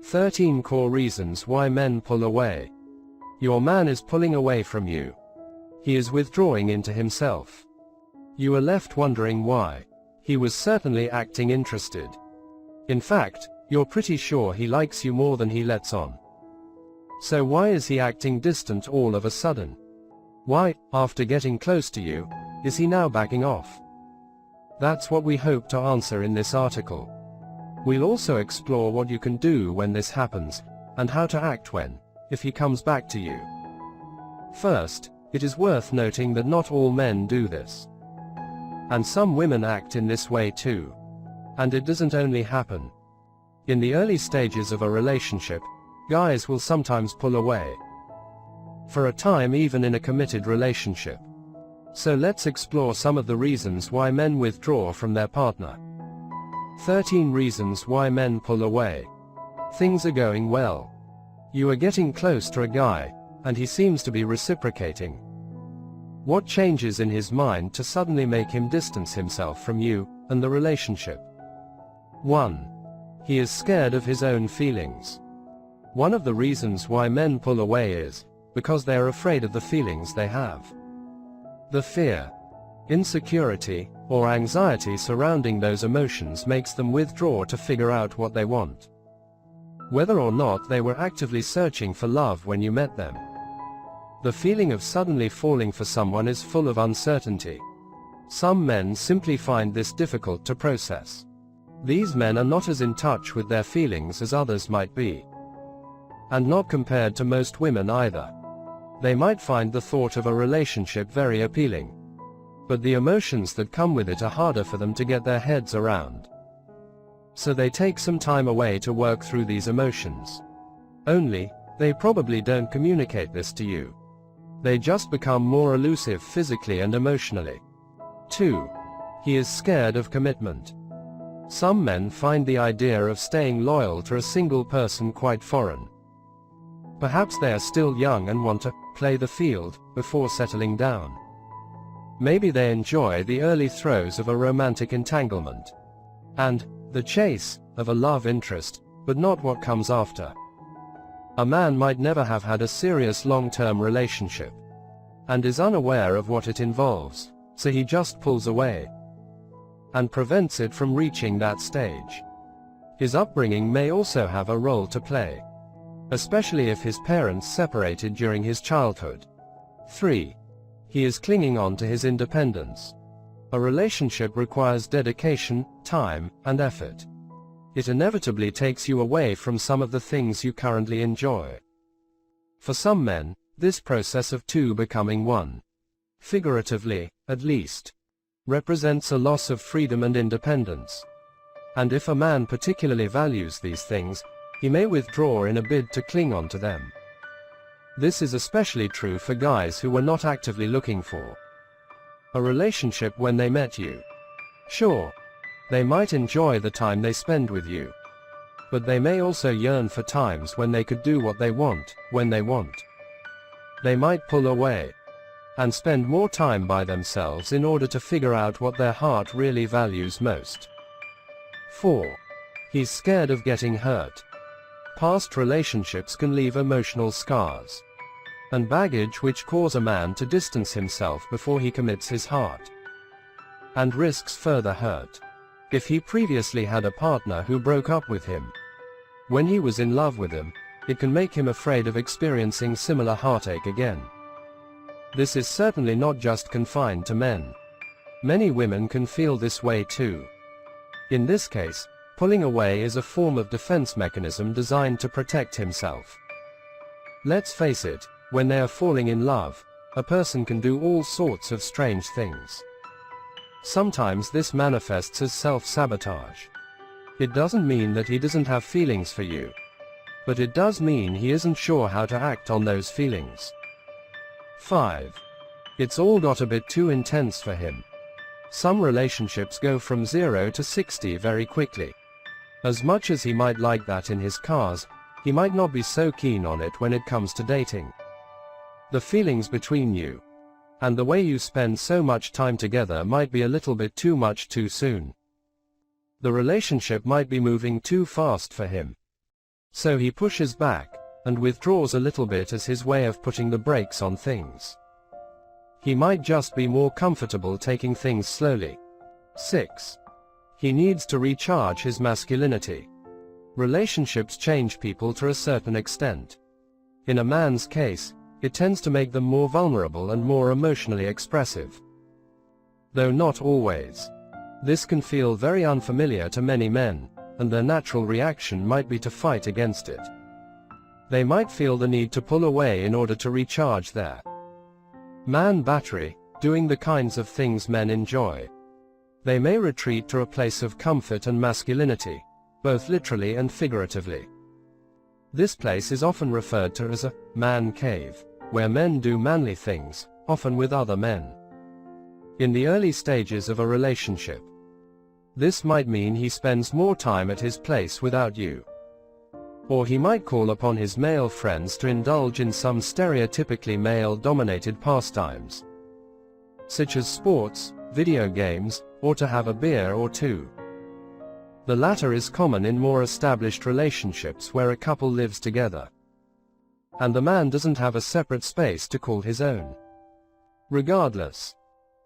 13 core reasons why men pull away. Your man is pulling away from you. He is withdrawing into himself. You are left wondering why. He was certainly acting interested. In fact, you're pretty sure he likes you more than he lets on. So why is he acting distant all of a sudden? Why, after getting close to you, is he now backing off? That's what we hope to answer in this article. We'll also explore what you can do when this happens, and how to act when, if he comes back to you. First, it is worth noting that not all men do this. And some women act in this way too. And it doesn't only happen. In the early stages of a relationship, guys will sometimes pull away. For a time, even in a committed relationship. So let's explore some of the reasons why men withdraw from their partner. 13 reasons why men pull away. Things are going well. You are getting close to a guy, and he seems to be reciprocating. What changes in his mind to suddenly make him distance himself from you and the relationship? 1. He is scared of his own feelings. One of the reasons why men pull away is because they are afraid of the feelings they have. The fear, insecurity, or anxiety surrounding those emotions makes them withdraw to figure out what they want. Whether or not they were actively searching for love when you met them. The feeling of suddenly falling for someone is full of uncertainty. Some men simply find this difficult to process. These men are not as in touch with their feelings as others might be. And not compared to most women either. They might find the thought of a relationship very appealing. But the emotions that come with it are harder for them to get their heads around. So they take some time away to work through these emotions. Only, they probably don't communicate this to you. They just become more elusive physically and emotionally. 2. He is scared of commitment. Some men find the idea of staying loyal to a single person quite foreign. Perhaps they are still young and want to play the field before settling down. Maybe they enjoy the early throes of a romantic entanglement. And the chase of a love interest, but not what comes after. A man might never have had a serious long-term relationship, and is unaware of what it involves, so he just pulls away, and prevents it from reaching that stage. His upbringing may also have a role to play, especially if his parents separated during his childhood. 3. He is clinging on to his independence. A relationship requires dedication, time, and effort. It inevitably takes you away from some of the things you currently enjoy. For some men, this process of two becoming one, figuratively, at least, represents a loss of freedom and independence. And if a man particularly values these things, he may withdraw in a bid to cling on to them. This is especially true for guys who were not actively looking for a relationship when they met you. Sure, they might enjoy the time they spend with you, but they may also yearn for times when they could do what they want, when they want. They might pull away and spend more time by themselves in order to figure out what their heart really values most. 4. He's scared of getting hurt. Past relationships can leave emotional scars and baggage which cause a man to distance himself before he commits his heart and risks further hurt. If he previously had a partner who broke up with him when he was in love with him, it can make him afraid of experiencing similar heartache again. This is certainly not just confined to men. Many women can feel this way too. In this case, pulling away is a form of defense mechanism designed to protect himself. Let's face it, when they are falling in love, a person can do all sorts of strange things. Sometimes this manifests as self-sabotage. It doesn't mean that he doesn't have feelings for you, but it does mean he isn't sure how to act on those feelings. 5. It's all got a bit too intense for him. Some relationships go from 0 to 60 very quickly. As much as he might like that in his cars, he might not be so keen on it when it comes to dating. The feelings between you and the way you spend so much time together might be a little bit too much too soon. The relationship might be moving too fast for him. So he pushes back, and withdraws a little bit as his way of putting the brakes on things. He might just be more comfortable taking things slowly. 6. He needs to recharge his masculinity. Relationships change people to a certain extent. In a man's case, it tends to make them more vulnerable and more emotionally expressive. Though not always. This can feel very unfamiliar to many men, and their natural reaction might be to fight against it. They might feel the need to pull away in order to recharge their man battery, doing the kinds of things men enjoy. They may retreat to a place of comfort and masculinity, both literally and figuratively. This place is often referred to as a man cave, where men do manly things, often with other men. In the early stages of a relationship, this might mean he spends more time at his place without you. Or he might call upon his male friends to indulge in some stereotypically male-dominated pastimes, such as sports, video games, or to have a beer or two. The latter is common in more established relationships where a couple lives together, and the man doesn't have a separate space to call his own. Regardless,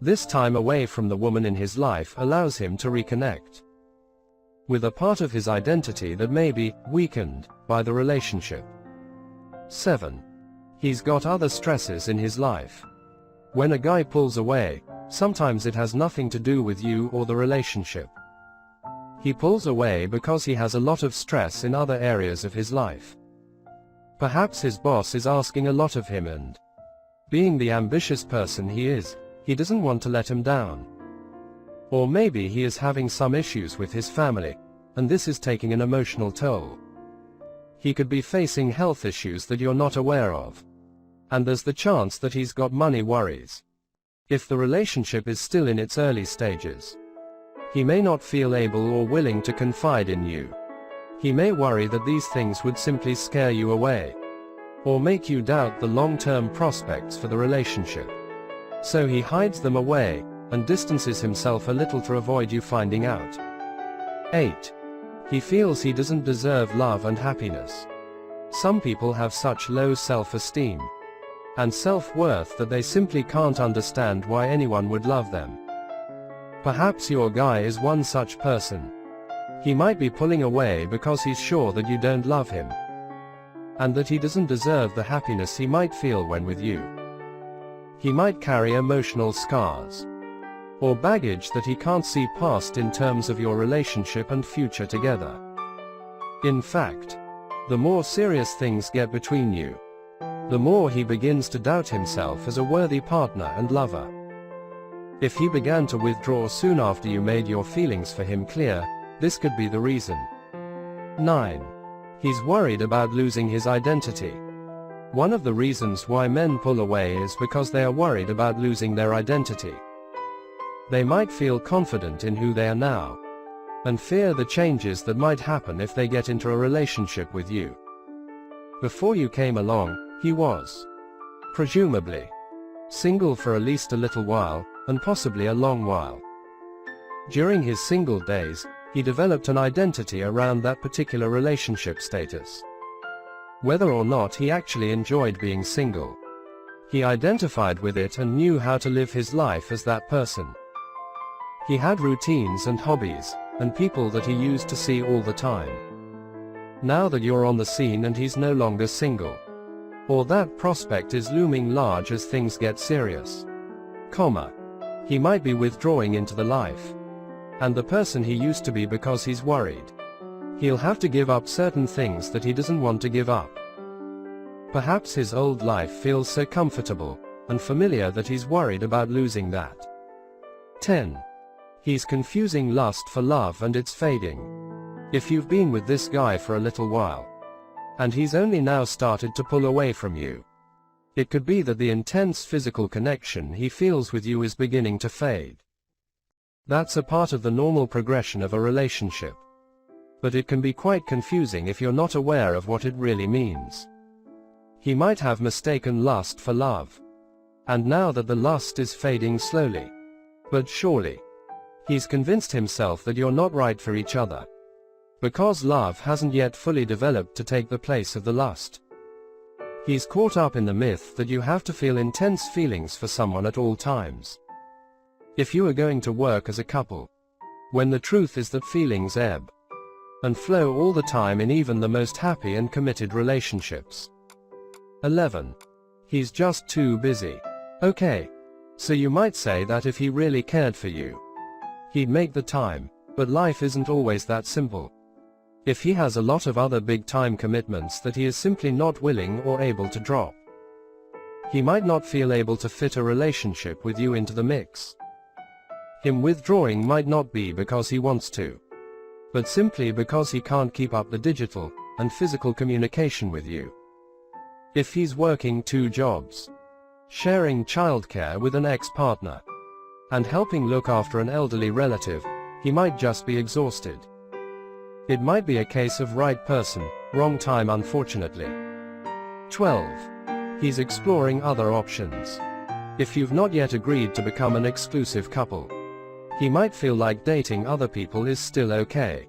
this time away from the woman in his life allows him to reconnect with a part of his identity that may be weakened by the relationship. 7. He's got other stresses in his life. When a guy pulls away, sometimes it has nothing to do with you or the relationship. He pulls away because he has a lot of stress in other areas of his life. Perhaps his boss is asking a lot of him, and being the ambitious person he is, he doesn't want to let him down. Or maybe he is having some issues with his family, and this is taking an emotional toll. He could be facing health issues that you're not aware of. And there's the chance that he's got money worries. If the relationship is still in its early stages, he may not feel able or willing to confide in you. He may worry that these things would simply scare you away, or make you doubt the long-term prospects for the relationship. So he hides them away, and distances himself a little to avoid you finding out. 8. He feels he doesn't deserve love and happiness. Some people have such low self-esteem and self-worth that they simply can't understand why anyone would love them. Perhaps your guy is one such person. He might be pulling away because he's sure that you don't love him, and that he doesn't deserve the happiness he might feel when with you. He might carry emotional scars or baggage that he can't see past in terms of your relationship and future together. In fact, the more serious things get between you, the more he begins to doubt himself as a worthy partner and lover. If he began to withdraw soon after you made your feelings for him clear, this could be the reason. 9. He's worried about losing his identity. One of the reasons why men pull away is because they are worried about losing their identity. They might feel confident in who they are now, and fear the changes that might happen if they get into a relationship with you. Before you came along, he was, presumably, single for at least a little while, and possibly a long while. During his single days, he developed an identity around that particular relationship status. Whether or not he actually enjoyed being single, he identified with it and knew how to live his life as that person. He had routines and hobbies, and people that he used to see all the time. Now that you're on the scene and he's no longer single, or that prospect is looming large as things get serious, he might be withdrawing into the life and the person he used to be because he's worried he'll have to give up certain things that he doesn't want to give up. Perhaps his old life feels so comfortable and familiar that he's worried about losing that. 10. He's confusing lust for love and it's fading. If you've been with this guy for a little while, and he's only now started to pull away from you, it could be that the intense physical connection he feels with you is beginning to fade. That's a part of the normal progression of a relationship. But it can be quite confusing if you're not aware of what it really means. He might have mistaken lust for love. And now that the lust is fading slowly but surely, he's convinced himself that you're not right for each other. because love hasn't yet fully developed to take the place of the lust. He's caught up in the myth that you have to feel intense feelings for someone at all times. If you are going to work as a couple, when the truth is that feelings ebb and flow all the time in even the most happy and committed relationships. 11. He's just too busy. Okay. So you might say that if he really cared for you, he'd make the time, but life isn't always that simple. If he has a lot of other big-time commitments that he is simply not willing or able to drop, he might not feel able to fit a relationship with you into the mix. Him withdrawing might not be because he wants to, but simply because he can't keep up the digital and physical communication with you. If he's working 2 jobs, sharing childcare with an ex-partner, and helping look after an elderly relative, he might just be exhausted. It might be a case of right person, wrong time, unfortunately. 12. He's exploring other options. If you've not yet agreed to become an exclusive couple, he might feel like dating other people is still okay.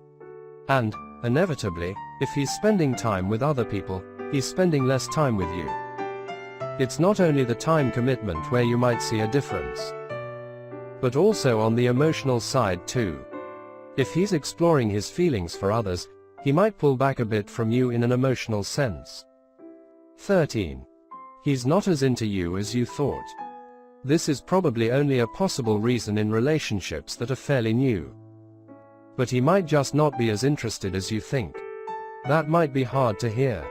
And, inevitably, if he's spending time with other people, he's spending less time with you. It's not only the time commitment where you might see a difference, but also on the emotional side too. If he's exploring his feelings for others, he might pull back a bit from you in an emotional sense. 13. He's not as into you as you thought. This is probably only a possible reason in relationships that are fairly new. But he might just not be as interested as you think. That might be hard to hear.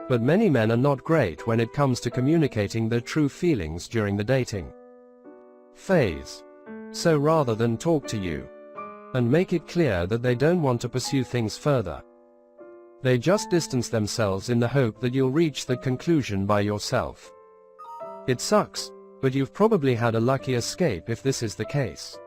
But many men are not great when it comes to communicating their true feelings during the dating phase. So rather than talk to you and make it clear that they don't want to pursue things further, they just distance themselves in the hope that you'll reach the conclusion by yourself. It sucks, but you've probably had a lucky escape if this is the case.